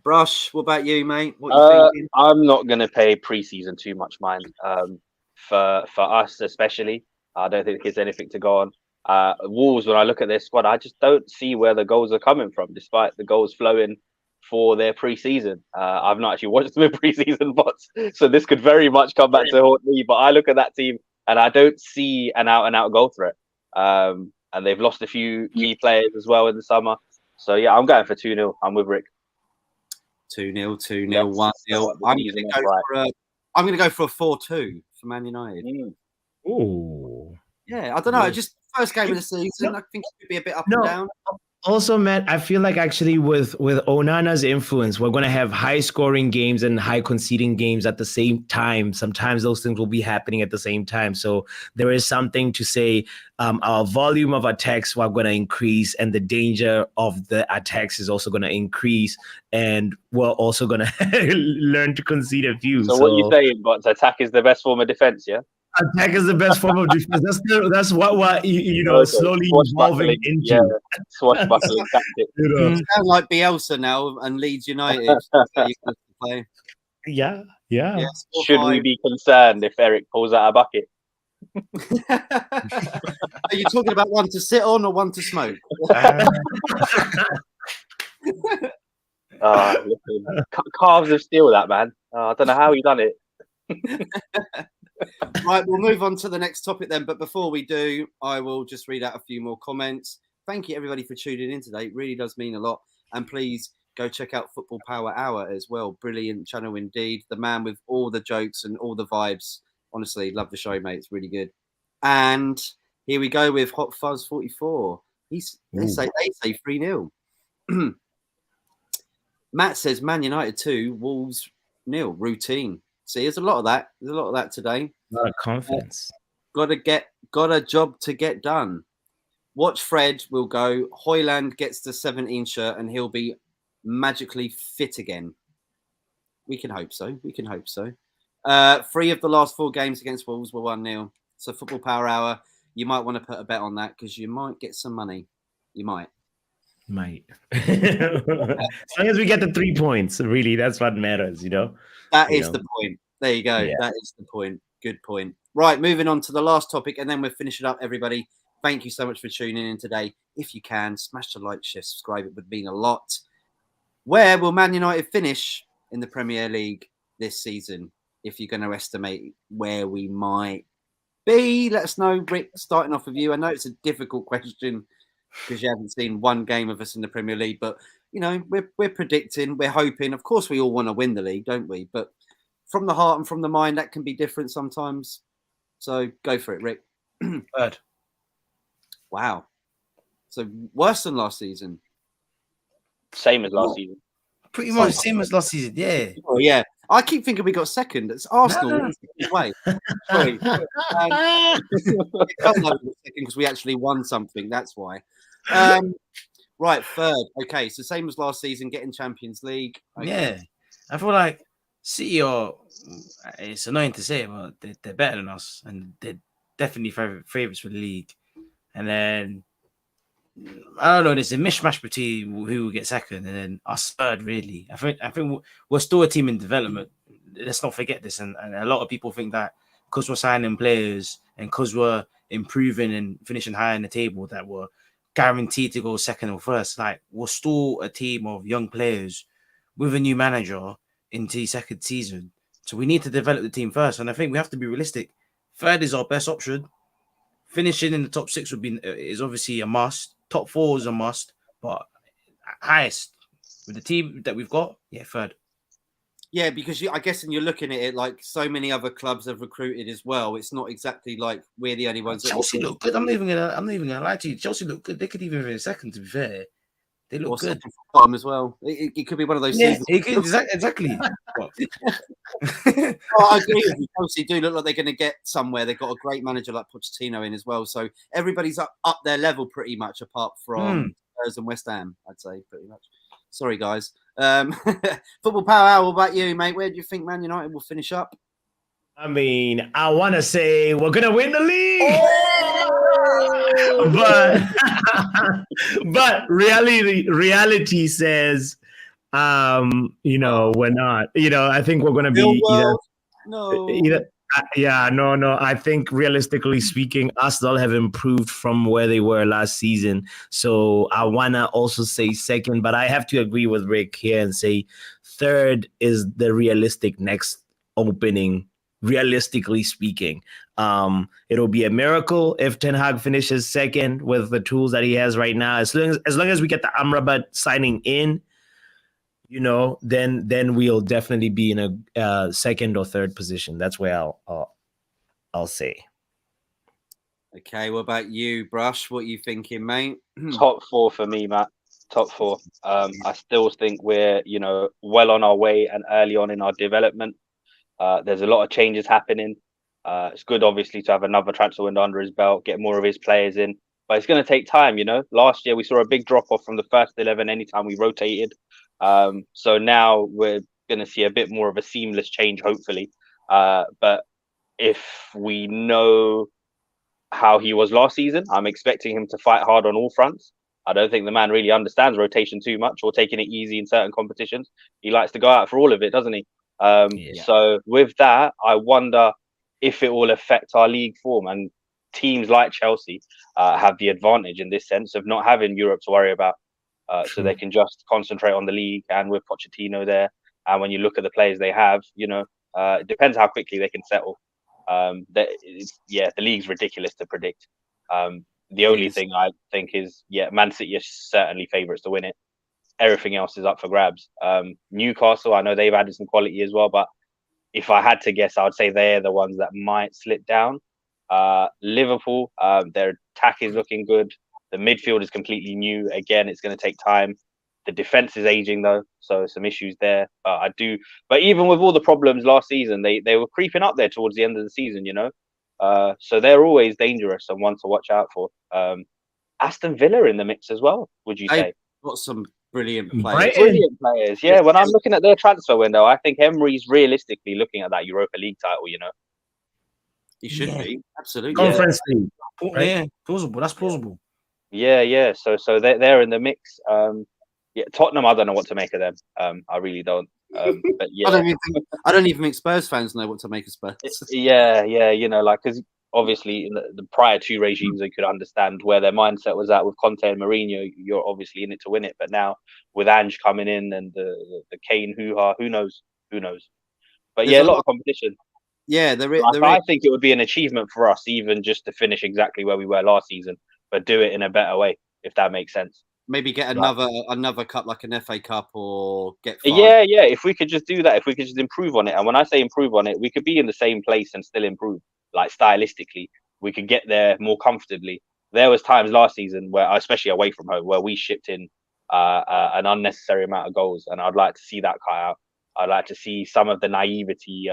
Brush, what about you, mate? What are you thinking? I'm not going to pay preseason too much mind. For us, especially, I don't think there's anything to go on. Wolves, when I look at their squad, I just don't see where the goals are coming from, despite the goals flowing for their preseason. I've not actually watched them in preseason, so this could very much come back to haunt me. But I look at that team and I don't see an out-and-out goal threat. And they've lost a few key players as well in the summer. So, yeah, I'm going for 2-0. I'm with Rick. 2-0, 2-0, 1-0. I'm going to go for a 4-2 for Man United. Ooh. Yeah, I don't know. Just first game of the season, I think it could be a bit up and down. Also, Matt, I feel like actually with Onana's influence, we're going to have high scoring games and high conceding games at the same time. Sometimes those things will be happening at the same time. So there is something to say our volume of attacks are going to increase and the danger of the attacks is also going to increase. And we're also going to learn to concede a few. So what you're saying, Bots, attack is the best form of defense, yeah? Attack is the best form of defense. That's what slowly evolving into. Yeah, swashbuckling tactic. Sound like Bielsa now and Leeds United. Yeah. Should we be concerned if Erik pulls out a bucket? Are you talking about one to sit on or one to smoke? Listen, calves of steel, that man. I don't know how he done it. Right, we'll move on to the next topic then. But before we do, I will just read out a few more comments. Thank you, everybody, for tuning in today. It really does mean a lot. And please go check out Football Power Hour as well. Brilliant channel indeed. The man with all the jokes and all the vibes. Honestly, love the show, mate. It's really good. And here we go with Hot Fuzz 44. They say 3-0. Matt says Man United 2, Wolves 0. Routine. See, there's a lot of that. There's a lot of that today. A lot of confidence. Got to get got a job to get done. Watch Fred will go. Haaland gets the 17 shirt and he'll be magically fit again. We can hope so. 3 of the last 4 games against Wolves were 1-0. So Football Power Hour, you might want to put a bet on that because you might get some money. You might. As long as we get the 3 points, really, that's what matters, That is the point. There you go. Yeah. That is the point. Good point. Right, moving on to the last topic, and then we'll finish it up, everybody. Thank you so much for tuning in today. If you can, smash the like, share, subscribe. It would mean a lot. Where will Man United finish in the Premier League this season? If you're going to estimate where we might be, let us know. Rick, starting off with you. I know it's a difficult question because you haven't seen one game of us in the Premier League, but we're predicting, we're hoping. Of course, we all want to win the league, don't we? But from the heart and from the mind, that can be different sometimes. So go for it, Rick. Third. Wow. So worse than last season. Same as last season. Pretty much same as last season. Yeah. Oh yeah. I keep thinking we got second. It's Arsenal. No. Way. Sorry. Because we actually won something. That's why. Right, third. Okay, so same as last season, getting Champions League. Okay. Yeah. I feel like City it's annoying to say, but they're better than us, and they're definitely favourites for the league. And then I don't know, there's a mishmash between who will get second and then us third, really. I think we're still a team in development. Let's not forget this. And a lot of people think that because we're signing players and because we're improving and finishing high in the table, that we're guaranteed to go second or first. Like, we're still a team of young players with a new manager into the second season. So we need to develop the team first. And I think we have to be realistic. Third is our best option. Finishing in the top 6 is obviously a must. Top 4 is a must, but highest with the team that we've got, third. Yeah, because I guess when you're looking at it, like so many other clubs have recruited as well. It's not exactly like we're the only ones. Chelsea look good. I'm not even gonna lie to you. Chelsea look good. They could even be second. To be fair, they look good. Bottom as well. It could be one of those. Yeah, exactly. I agree with you. Chelsea do look like they're going to get somewhere. They've got a great manager like Pochettino in as well. So everybody's up their level pretty much, apart from Spurs and West Ham. I'd say pretty much. Sorry, guys. Football Power Hour, what about you, mate? Where do you think Man United will finish up? I mean, I want to say we're going to win the league. But reality says, we're not. I think we're going to be No. I think realistically speaking, Arsenal have improved from where they were last season. So I want to also say second, but I have to agree with Rick here and say third is the realistic next opening, realistically speaking. It'll be a miracle if Ten Hag finishes second with the tools that he has right now. As long as we get the Amrabat signing in, then we'll definitely be in a second or third position. That's where I'll say. Okay, what about you, Brush? What are you thinking, mate? Top 4 for me, Matt. Top 4. I still think we're, well on our way and early on in our development. There's a lot of changes happening. It's good, obviously, to have another transfer window under his belt, get more of his players in. But it's going to take time, Last year, we saw a big drop-off from the first 11 anytime we rotated. So now we're going to see a bit more of a seamless change, hopefully. But if we know how he was last season, I'm expecting him to fight hard on all fronts. I don't think the man really understands rotation too much or taking it easy in certain competitions. He likes to go out for all of it, doesn't he? So with that, I wonder if it will affect our league form. And teams like Chelsea have the advantage in this sense of not having Europe to worry about. So they can just concentrate on the league, and with Pochettino there, and when you look at the players they have, it depends how quickly they can settle. The league's ridiculous to predict. The only thing I think is, Man City are certainly favourites to win it. Everything else is up for grabs. Newcastle, I know they've added some quality as well, but if I had to guess, I would say they're the ones that might slip down. Liverpool, their attack is looking good. The midfield is completely new. Again, it's going to take time. The defense is aging though, so some issues there. But even with all the problems last season, they were creeping up there towards the end of the season. So they're always dangerous and one to watch out for. Aston Villa in the mix as well, would you say? Got some brilliant players. Brilliant players, yeah. When I'm looking at their transfer window, I think Emery's realistically looking at that Europa League title, you know. He should be, absolutely. Conference League. Right? Yeah, plausible. That's plausible. Yeah. So they're in the mix. Tottenham, I don't know what to make of them. I really don't. But yeah, I don't even think Spurs fans know what to make of Spurs. Yeah. You know, like, because obviously in the prior two regimes, they could understand where their mindset was at with Conte and Mourinho. You're obviously in it to win it, but now with Ange coming in and the Kane hoo-ha, who knows? But a lot of competition. Yeah, I think it would be an achievement for us, even just to finish exactly where we were last season, but do it in a better way, if that makes sense. Maybe get another cup, like an FA Cup, or get 5. Yeah. If we could just do that, if we could just improve on it, and when I say improve on it, we could be in the same place and still improve. Like, stylistically, we could get there more comfortably. There was times last season where, especially away from home, where we shipped in an unnecessary amount of goals, and I'd like to see that cut out. I'd like to see some of the naivety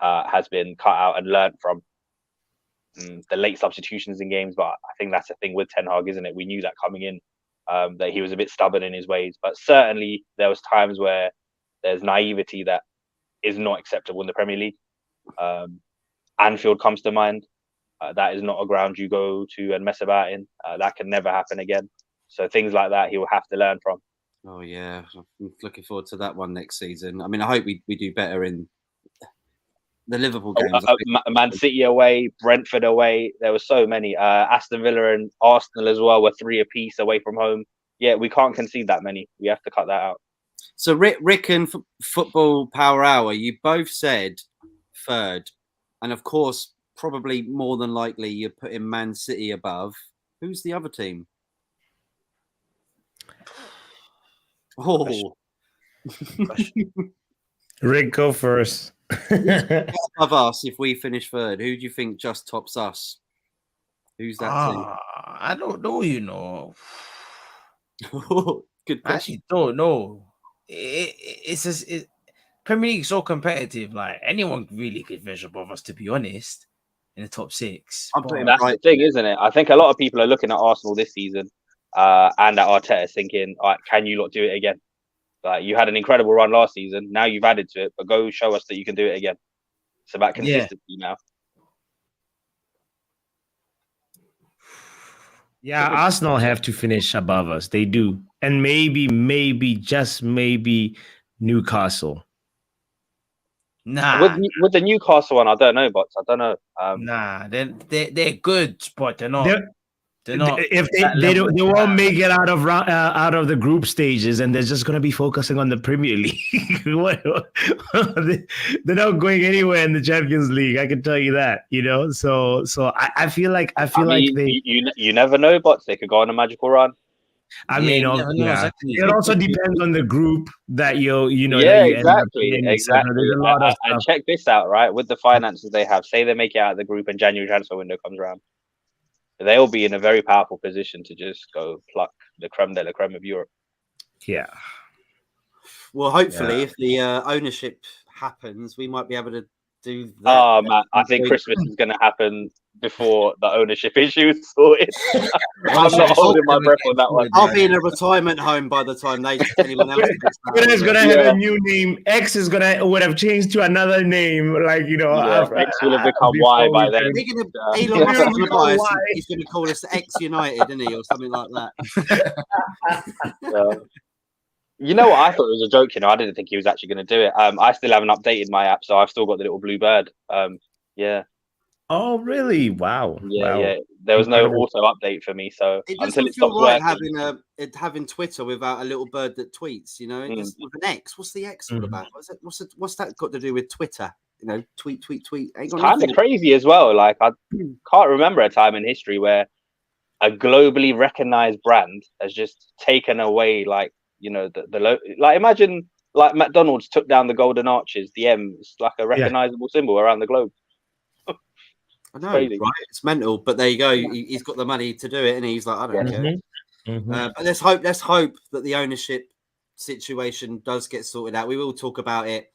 has been cut out and learned from the late substitutions in games. But I think that's the thing with Ten Hag, isn't it? We knew that coming in, that he was a bit stubborn in his ways. But certainly there was times where there's naivety that is not acceptable in the Premier League. Anfield comes to mind. That is not a ground you go to and mess about in. That can never happen again. So things like that he will have to learn from. Oh yeah, I'm looking forward to that one next season. I mean, I hope we do better in the Liverpool games. Man City away, Brentford away. There were so many. Aston Villa and Arsenal as well were 3 apiece away from home. Yeah, we can't concede that many. We have to cut that out. So Rick and Football Power Hour, you both said third, and of course, probably more than likely you're putting Man City above. Who's the other team? Oh, Rick, go first. Above us, if we finish third, who do you think just tops us? Who's that team? I don't know. You know, good question. I actually don't know. Premier League is so competitive. Like, anyone really could finish above us, to be honest, in the top 6. That's the thing, isn't it? I think a lot of people are looking at Arsenal this season and at Arteta thinking, all right, can you not do it again? Like, you had an incredible run last season. Now you've added to it, but go show us that you can do it again. It's about consistency now. Yeah, Arsenal have to finish above us. They do. And maybe, just maybe Newcastle. Nah. With the Newcastle one, I don't know, but I don't know. Nah, they're good, but they're not. They're not. If they won't make it out of the group stages, and they're just going to be focusing on the Premier League. They're not going anywhere in the Champions League. I can tell you that. You know, so I feel like you never know, but they could go on a magical run. It also depends on the group that you know. Yeah, exactly. There's a lot of stuff. Check this out, right? With the finances they have, say they make it out of the group and January transfer window comes around, they'll be in a very powerful position to just go pluck the creme de la creme of Europe. Yeah. Well, hopefully, if the ownership happens, we might be able to do that. Oh man, I think Christmas is going to happen before the ownership issue is sorted. I'm not holding my breath on that one. I'll be in a retirement home by the time anyone else. Twitter's gonna have a new name. X would have changed to another name, like, you know. X will have become Y by then. Elon Musk he's going to call us X United, isn't he, or something like that. You know what? I thought it was a joke. You know, I didn't think he was actually going to do it. I still haven't updated my app, so I've still got the little blue bird. Yeah. Oh, really? Wow. Yeah. There was no auto update for me, so it doesn't feel right having Twitter without a little bird that tweets. You know, with an X. What's the X all about? What's that got to do with Twitter? You know, tweet. It's kind of crazy as well. Like, I can't remember a time in history where a globally recognized brand has just taken away, like, you know, like, imagine like McDonald's took down the golden arches, the M. It's like a recognizable symbol around the globe. I know, right? It's mental, but there you go. He's got the money to do it, and he's like, I don't care. But let's hope that the ownership situation does get sorted out. We will talk about it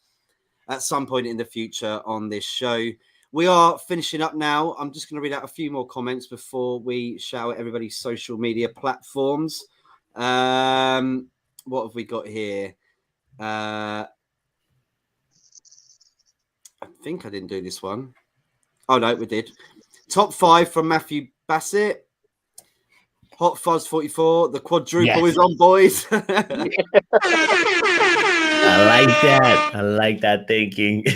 at some point in the future on this show. we are finishing up now. I'm just going to read out a few more comments before we shout at everybody's social media platforms. What have we got here? I think I didn't do this one. Oh, no, we did. Top 5 from Matthew Bassett. Hot Fuzz 44. The quadruple is on, boys. I like that thinking.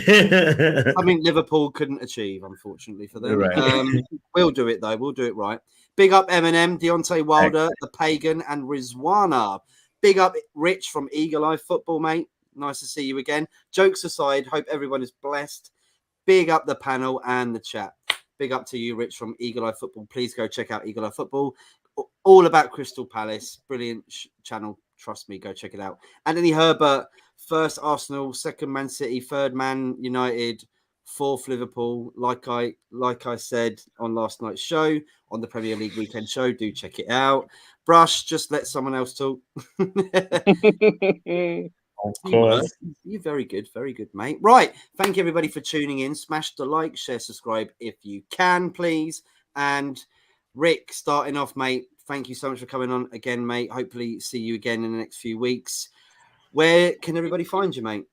Something Liverpool couldn't achieve, unfortunately, for them. Right. We'll do it, though. We'll do it right. Big up Eminem, Deontay Wilder, The Pagan, and Rizwana. Big up Rich from Eagle Eye Football, mate. Nice to see you again. Jokes aside, hope everyone is blessed. Big up the panel and the chat. Big up to you, Rich, from Eagle Eye Football. Please go check out Eagle Eye Football. All about Crystal Palace. Brilliant channel. Trust me, go check it out. Anthony Herbert, first Arsenal, second Man City, third Man United, fourth Liverpool. Like I said on last night's show, on the Premier League weekend show, do check it out. Brush, just let someone else talk. Of course. You're very good, mate. Right. Thank you, everybody, for tuning in. Smash the like, share, subscribe if you can, please. And Rick, starting off, mate, thank you so much for coming on again, mate. Hopefully see you again in the next few weeks. Where can everybody find you, mate?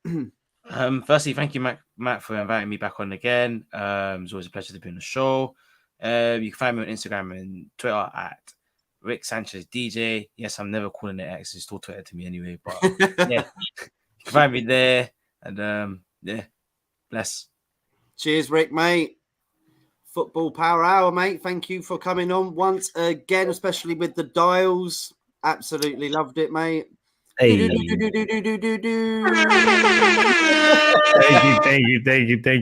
Firstly, thank you, Matt, for inviting me back on again. It's always a pleasure to be on the show. You can find me on Instagram and Twitter at Rick Sanchez DJ. Yes, I'm never calling it X. It's still Twitter to me anyway. But yeah, you can find me there. And yeah, bless. Cheers, Rick, mate. Football Power Hour, mate. Thank you for coming on once again, especially with the dials. Absolutely loved it, mate. Hey. Thank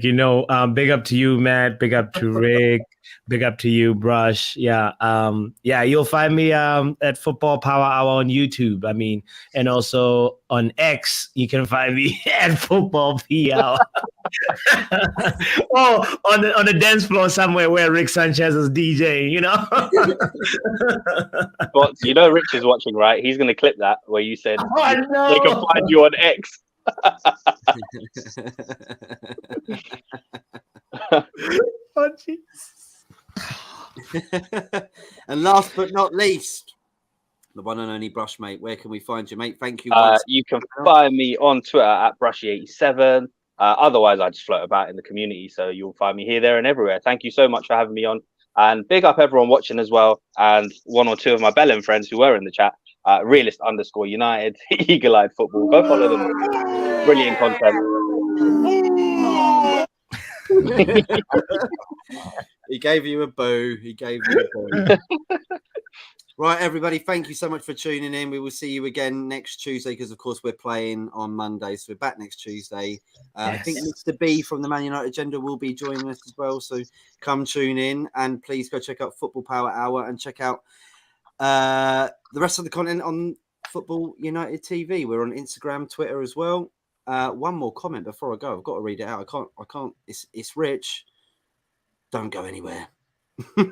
you. No, big up to you, Matt. Big up to Rick. Big up to you, Brush. Yeah, you'll find me at Football Power Hour on YouTube. I mean, and also on X, you can find me at Football PL. on the dance floor somewhere where Rick Sanchez is DJ, you know. But you know, Rich is watching, right? He's going to clip that where you said no. they can find you on X. Oh, jeez. And last but not least, the one and only Brush, mate. Where can we find you, mate? Thank you. You can find me on Twitter at Brushy87. Otherwise, I just float about in the community, so you'll find me here, there, and everywhere. Thank you so much for having me on, and big up everyone watching as well, and one or two of my Bellin friends who were in the chat. Realist_United, Eagle-Eyed Football. Go follow them. Brilliant content. He gave you a boo. Right, everybody, thank you so much for tuning in. We will see you again next Tuesday because, of course, we're playing on Monday. So we're back next Tuesday. Yes. I think Mr. B from the Man United Agenda will be joining us as well. So come tune in and please go check out Football Power Hour and check out the rest of the content on Football United TV. We're on Instagram, Twitter as well. One more comment before I go. I've got to read it out. I can't. It's Rich. Don't go anywhere. That's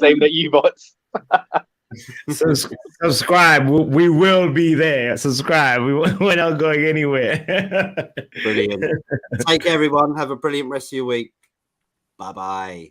aimed at you, bots. Subscribe. We will be there. Subscribe. We're not going anywhere. Brilliant. Take care, everyone. Have a brilliant rest of your week. Bye-bye.